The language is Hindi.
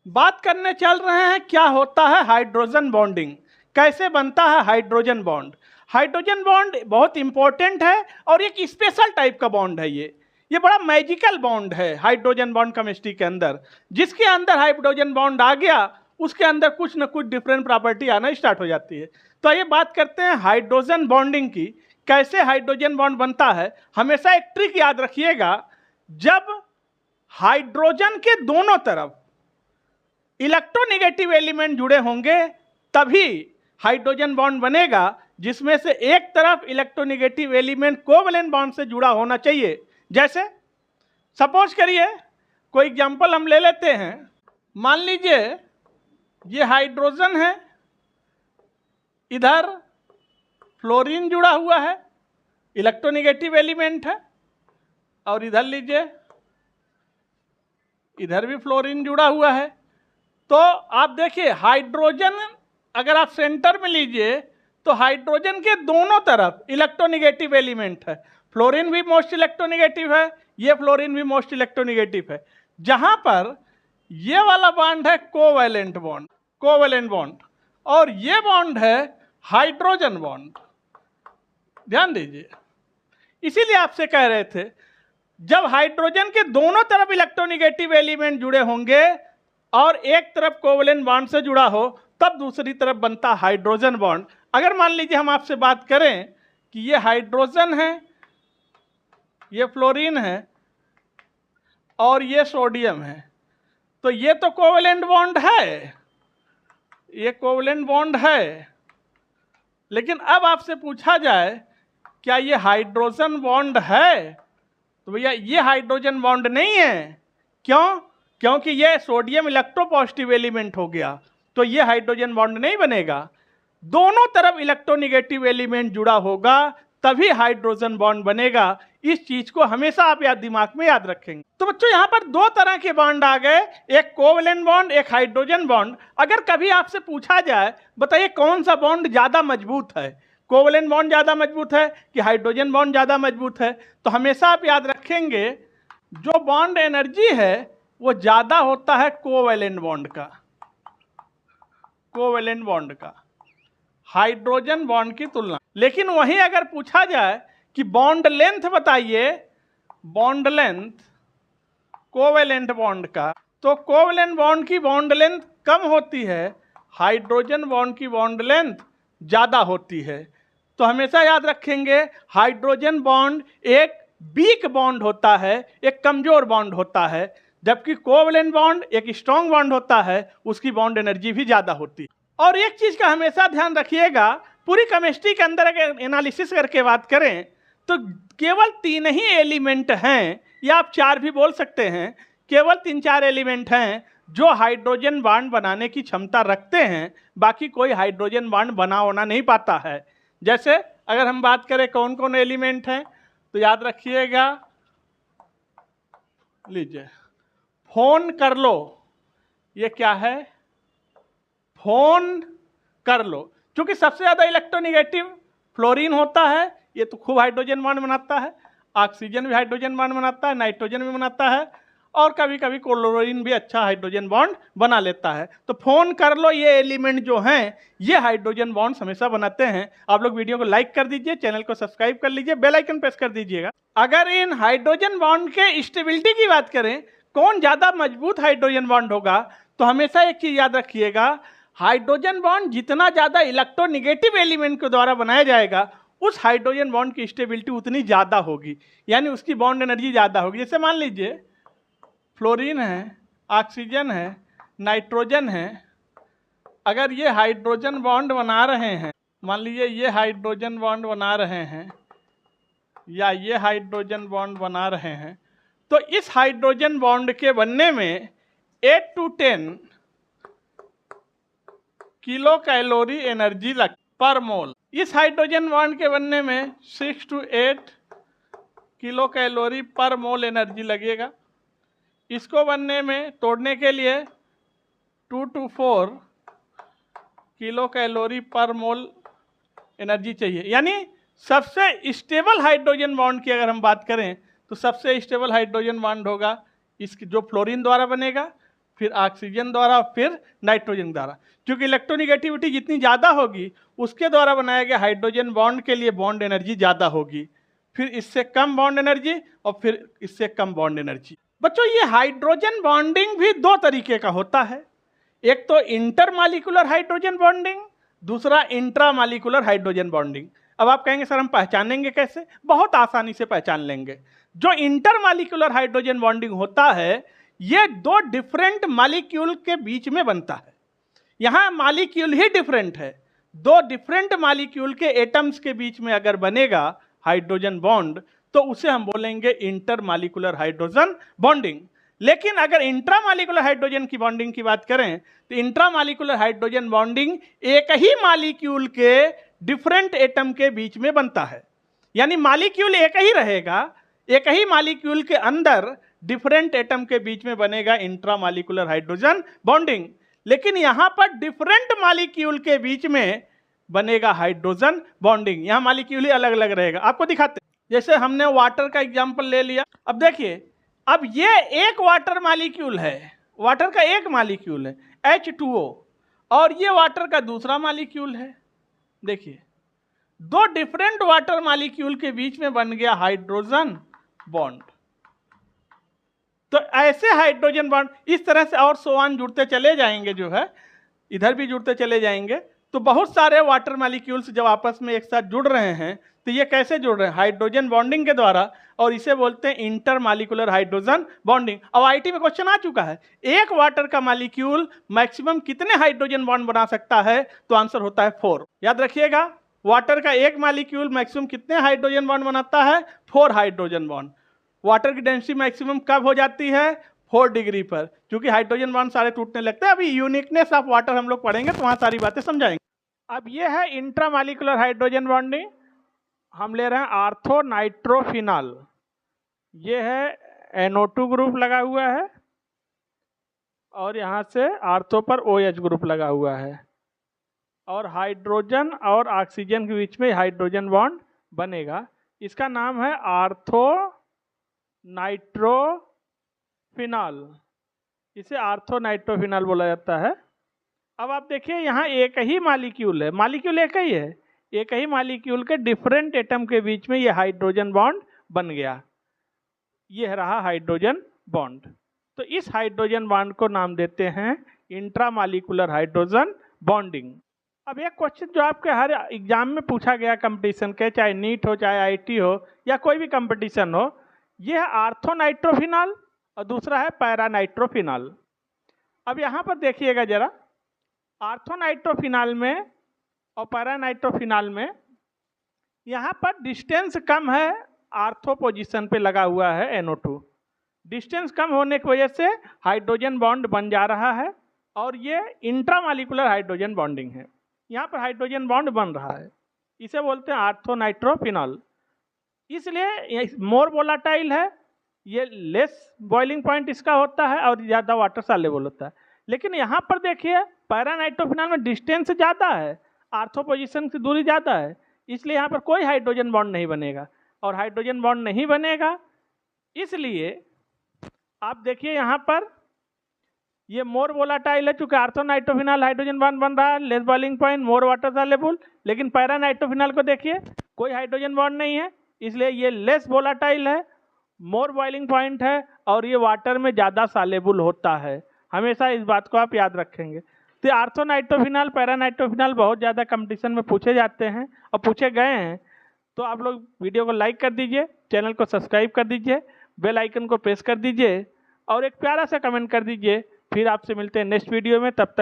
बात करने चल रहे हैं क्या होता है हाइड्रोजन बॉन्डिंग, कैसे बनता है हाइड्रोजन बॉन्ड। हाइड्रोजन बॉन्ड बहुत इंपॉर्टेंट है और एक स्पेशल टाइप का बॉन्ड है। ये बड़ा मैजिकल बॉन्ड है हाइड्रोजन बॉन्ड केमिस्ट्री के अंदर। जिसके अंदर हाइड्रोजन बॉन्ड आ गया उसके अंदर कुछ न कुछ डिफरेंट प्रॉपर्टी आना स्टार्ट हो जाती है। तो ये बात करते हैं हाइड्रोजन बॉन्डिंग की, कैसे हाइड्रोजन बॉन्ड बनता है। हमेशा एक ट्रिक याद रखिएगा, जब हाइड्रोजन के दोनों तरफ इलेक्ट्रोनेगेटिव एलिमेंट जुड़े होंगे तभी हाइड्रोजन बॉन्ड बनेगा, जिसमें से एक तरफ इलेक्ट्रोनेगेटिव एलिमेंट कोवैलेंट बॉन्ड से जुड़ा होना चाहिए। जैसे सपोज करिए कोई एग्जांपल हम ले लेते हैं, मान लीजिए ये हाइड्रोजन है, इधर फ्लोरीन जुड़ा हुआ है, इलेक्ट्रोनेगेटिव एलिमेंट है, और इधर लीजिए इधर भी फ्लोरीन जुड़ा हुआ है। तो आप देखिए हाइड्रोजन अगर आप सेंटर में लीजिए तो हाइड्रोजन के दोनों तरफ इलेक्ट्रोनेगेटिव एलिमेंट है। फ्लोरीन भी मोस्ट इलेक्ट्रोनेगेटिव है, ये फ्लोरीन भी मोस्ट इलेक्ट्रोनेगेटिव है। जहां पर ये वाला बॉन्ड है कोवैलेंट बॉन्ड, और ये बॉन्ड है हाइड्रोजन बॉन्ड। ध्यान दीजिए, इसीलिए आपसे कह रहे थे जब हाइड्रोजन के दोनों तरफ इलेक्ट्रोनेगेटिव एलिमेंट जुड़े होंगे और एक तरफ कोवैलेंट बॉन्ड से जुड़ा हो तब दूसरी तरफ बनता हाइड्रोजन बॉन्ड। अगर मान लीजिए हम आपसे बात करें कि ये हाइड्रोजन है, ये फ्लोरीन है और ये सोडियम है, तो ये तो कोवैलेंट बॉन्ड है, ये कोवैलेंट बॉन्ड है। लेकिन अब आपसे पूछा जाए क्या ये हाइड्रोजन बॉन्ड है, तो भैया ये हाइड्रोजन बॉन्ड नहीं है। क्यों? क्योंकि ये सोडियम इलेक्ट्रोपॉजिटिव एलिमेंट हो गया, तो ये हाइड्रोजन बॉन्ड नहीं बनेगा। दोनों तरफ इलेक्ट्रोनेगेटिव एलिमेंट जुड़ा होगा तभी हाइड्रोजन बॉन्ड बनेगा। इस चीज को हमेशा आप दिमाग में याद रखेंगे। तो बच्चों यहाँ पर दो तरह के बॉन्ड आ गए, एक कोवैलेंट बॉन्ड, एक हाइड्रोजन बॉन्ड। अगर कभी आपसे पूछा जाए बताइए कौन सा बॉन्ड ज्यादा मजबूत है, कोवैलेंट बॉन्ड ज्यादा मजबूत है कि हाइड्रोजन बॉन्ड ज्यादा मजबूत है, तो हमेशा आप याद रखेंगे जो बॉन्ड एनर्जी है वो ज्यादा होता है कोवैलेंट बॉन्ड का हाइड्रोजन बॉन्ड की तुलना। लेकिन वहीं अगर पूछा जाए कि बॉन्ड लेंथ बताइए, बॉन्ड लेंथ कोवैलेंट बॉन्ड का, तो कोवैलेंट बॉन्ड की बॉन्ड लेंथ कम होती है, हाइड्रोजन बॉन्ड की बॉन्ड लेंथ ज्यादा होती है। तो हमेशा याद रखेंगे हाइड्रोजन बॉन्ड एक वीक बॉन्ड होता है, एक कमजोर बॉन्ड होता है, जबकि कोवैलेंट बॉन्ड एक स्ट्रॉन्ग बॉन्ड होता है, उसकी बॉन्ड एनर्जी भी ज्यादा होती है। और एक चीज का हमेशा ध्यान रखिएगा, पूरी केमिस्ट्री के अंदर अगर एनालिसिस करके बात करें तो केवल 3 ही एलिमेंट हैं, या आप 4 भी बोल सकते हैं, केवल 3-4 एलिमेंट हैं जो हाइड्रोजन बॉन्ड बनाने की क्षमता रखते हैं। बाकी कोई हाइड्रोजन बॉन्ड बना होना नहीं पाता है। जैसे अगर हम बात करें कौन कौन एलिमेंट हैं, तो याद रखिएगा, लीजिए फोन कर लो, ये क्या है, फोन कर लो। क्योंकि सबसे ज्यादा इलेक्ट्रोनेगेटिव फ्लोरीन होता है, ये तो खूब हाइड्रोजन बॉन्ड बनाता है, ऑक्सीजन भी हाइड्रोजन बॉन्ड बनाता है, नाइट्रोजन भी बनाता है, और कभी कभी क्लोरीन भी अच्छा हाइड्रोजन बॉन्ड बना लेता है। तो फोन कर लो ये एलिमेंट जो हैं ये हाइड्रोजन बॉन्ड हमेशा बनाते हैं। आप लोग वीडियो को लाइक कर दीजिए, चैनल को सब्सक्राइब कर लीजिए, बेल आइकन प्रेस कर दीजिएगा। अगर इन हाइड्रोजन बॉन्ड के स्टेबिलिटी की बात करें, कौन ज्यादा मजबूत हाइड्रोजन बॉन्ड होगा, तो हमेशा एक चीज याद रखिएगा, हाइड्रोजन बॉन्ड जितना ज्यादा इलेक्ट्रोनेगेटिव एलिमेंट के द्वारा बनाया जाएगा उस हाइड्रोजन बॉन्ड की स्टेबिलिटी उतनी ज्यादा होगी, यानी उसकी बॉन्ड एनर्जी ज्यादा होगी। जैसे मान लीजिए फ्लोरीन है, ऑक्सीजन है, नाइट्रोजन है, अगर ये हाइड्रोजन बॉन्ड बना रहे हैं, मान लीजिए ये हाइड्रोजन बॉन्ड बना रहे हैं या ये हाइड्रोजन बॉन्ड बना रहे हैं, तो इस हाइड्रोजन बॉन्ड के बनने में 8 to 10 किलो कैलोरी एनर्जी लग पर मोल। इस हाइड्रोजन बॉन्ड के बनने में 6 to 8 किलो कैलोरी पर मोल एनर्जी लगेगा। इसको बनने में, तोड़ने के लिए 2 to 4 किलो कैलोरी पर मोल एनर्जी चाहिए। यानी सबसे स्टेबल हाइड्रोजन बॉन्ड की अगर हम बात करें तो सबसे स्टेबल हाइड्रोजन बॉन्ड होगा इसकी जो फ्लोरीन द्वारा बनेगा, फिर ऑक्सीजन द्वारा, फिर नाइट्रोजन द्वारा। क्योंकि इलेक्ट्रोनिगेटिविटी जितनी ज़्यादा होगी उसके द्वारा बनाया गया हाइड्रोजन बॉन्ड के लिए बॉन्ड एनर्जी ज़्यादा होगी, फिर इससे कम बॉन्ड एनर्जी और फिर इससे कम बॉन्ड एनर्जी। बच्चों ये हाइड्रोजन बॉन्डिंग भी दो तरीके का होता है, एक तो इंटरमॉलिक्यूलर हाइड्रोजन बॉन्डिंग, दूसरा इंट्रामॉलिक्यूलर हाइड्रोजन बॉन्डिंग। अब आप कहेंगे सर हम पहचानेंगे कैसे? बहुत आसानी से पहचान लेंगे। जो इंटरमॉलिक्यूलर हाइड्रोजन बॉन्डिंग होता है ये दो डिफरेंट मॉलिक्यूल के बीच में बनता है। यहाँ मॉलिक्यूल ही डिफरेंट है, दो डिफरेंट मॉलिक्यूल के एटम्स के बीच में अगर बनेगा हाइड्रोजन बॉन्ड तो उसे हम बोलेंगे इंटरमॉलिक्यूलर हाइड्रोजन बॉन्डिंग। लेकिन अगर इंट्रामॉलिक्यूलर हाइड्रोजन की बॉन्डिंग की बात करें तो इंट्रामॉलिक्यूलर हाइड्रोजन बॉन्डिंग एक ही मॉलिक्यूल के डिफरेंट एटम के बीच में बनता है। यानी मॉलिक्यूल एक ही रहेगा, एक ही मॉलिक्यूल के अंदर डिफरेंट एटम के बीच में बनेगा इंट्रामॉलिक्यूलर हाइड्रोजन बॉन्डिंग। लेकिन यहां पर डिफरेंट मॉलिक्यूल के बीच में बनेगा हाइड्रोजन बॉन्डिंग। यहां मॉलिक्यूल ही अलग अलग रहेगा। आपको दिखाते हैं, जैसे हमने वाटर का एग्जांपल ले लिया। अब देखिए, अब ये एक वाटर मॉलिक्यूल है, वाटर का एक मॉलिक्यूल है H2O, और ये वाटर का दूसरा मॉलिक्यूल है। देखिए दो डिफरेंट वाटर मॉलिक्यूल के बीच में बन गया हाइड्रोजन बॉन्ड। तो ऐसे हाइड्रोजन बॉन्ड इस तरह से और सोआन जुड़ते चले जाएंगे, जो है इधर भी जुड़ते चले जाएंगे। तो बहुत सारे वाटर मॉलिक्यूल्स जब आपस में एक साथ जुड़ रहे हैं तो ये कैसे जुड़ रहे हैं? हाइड्रोजन बॉन्डिंग के द्वारा, और इसे बोलते हैं इंटरमॉलिक्यूलर हाइड्रोजन बॉन्डिंग। अब आईटी में क्वेश्चन आ चुका है, एक वाटर का मॉलिक्यूल मैक्सिमम कितने हाइड्रोजन बॉन्ड बना सकता है? तो आंसर होता है 4। याद रखिएगा, वाटर का एक मॉलिक्यूल मैक्सिमम कितने हाइड्रोजन बॉन्ड बनाता है? 4 हाइड्रोजन बॉन्ड। वाटर की डेंसिटी मैक्सिमम कब हो जाती है? 4 डिग्री पर, क्योंकि हाइड्रोजन बॉन्ड सारे टूटने लगते हैं। अभी यूनिकनेस ऑफ वाटर हम लोग पढ़ेंगे तो वहाँ सारी बातें समझाएंगे। अब ये है इंट्रामॉलिक्यूलर हाइड्रोजन बॉन्डिंग। हम ले रहे हैं आर्थो नाइट्रोफिनॉल, ये है NO2 ग्रुप लगा हुआ है और यहाँ से आर्थो पर OH ग्रुप लगा हुआ है, और हाइड्रोजन और ऑक्सीजन के बीच में हाइड्रोजन बॉन्ड बनेगा। इसका नाम है आर्थो नाइट्रोफिनॉल, इसे आर्थो नाइट्रोफिनॉल बोला जाता है। अब आप देखिए यहाँ एक ही मॉलिक्यूल है, मॉलिक्यूल एक ही है, एक ही मॉलिक्यूल के डिफरेंट एटम के बीच में ये हाइड्रोजन बॉन्ड बन गया। ये रहा हाइड्रोजन बॉन्ड। तो इस हाइड्रोजन बॉन्ड को नाम देते हैं इंट्रामॉलिक्यूलर हाइड्रोजन बॉन्डिंग। अब एक क्वेश्चन जो आपके हर एग्जाम में पूछा गया कंपटीशन के, चाहे नीट हो चाहे आईटी हो या कोई भी कंपटीशन हो, ये है आर्थो नाइट्रोफिनॉल और दूसरा है पैरा नाइट्रोफिनॉल। अब यहाँ पर देखिएगा जरा, आर्थो नाइट्रोफिनॉल में और पैरा नाइट्रोफिनॉल में यहाँ पर डिस्टेंस कम है, आर्थो पोजीशन पे लगा हुआ है NO2। डिस्टेंस कम होने की वजह से हाइड्रोजन बॉन्ड बन जा रहा है, और ये इंट्रामॉलिक्यूलर हाइड्रोजन बॉन्डिंग है। यहाँ पर हाइड्रोजन बॉन्ड बन रहा है, इसे बोलते हैं आर्थो नाइट्रोफिनॉल। इसलिए मोर वोलाटाइल है, ये लेस बॉइलिंग पॉइंट इसका होता है और ज़्यादा वाटर सॉल्युबल होता है। लेकिन यहाँ पर देखिए पैरा नाइट्रोफिनॉल में डिस्टेंस ज़्यादा है, आर्थो पोजीशन से दूरी ज़्यादा है, इसलिए यहाँ पर कोई हाइड्रोजन बॉन्ड नहीं बनेगा। और हाइड्रोजन बॉन्ड नहीं बनेगा इसलिए आप देखिए यहाँ पर ये मोर वोलाटाइल है, चूंकि आर्थो नाइट्रोफिनॉल हाइड्रोजन बॉन्ड बन रहा है, less boiling point, more water soluble. लेकिन पैरा नाइट्रोफिनॉल को देखिए कोई हाइड्रोजन बॉन्ड नहीं है, इसलिए ये लेस वोलाटाइल है, मोर बॉइलिंग पॉइंट है, और ये वाटर में ज़्यादा सॉल्युबल होता है। हमेशा इस बात को आप याद रखेंगे। तो आर्थो नाइट्रोफिनॉल पैरा नाइट्रोफिनॉल बहुत ज़्यादा कंपटीशन में पूछे जाते हैं और पूछे गए हैं। तो आप लोग वीडियो को लाइक कर दीजिए, चैनल को सब्सक्राइब कर दीजिए, बेल आइकन को प्रेस कर दीजिए और एक प्यारा सा कमेंट कर दीजिए। फिर आपसे मिलते हैं नेक्स्ट वीडियो में, तब तक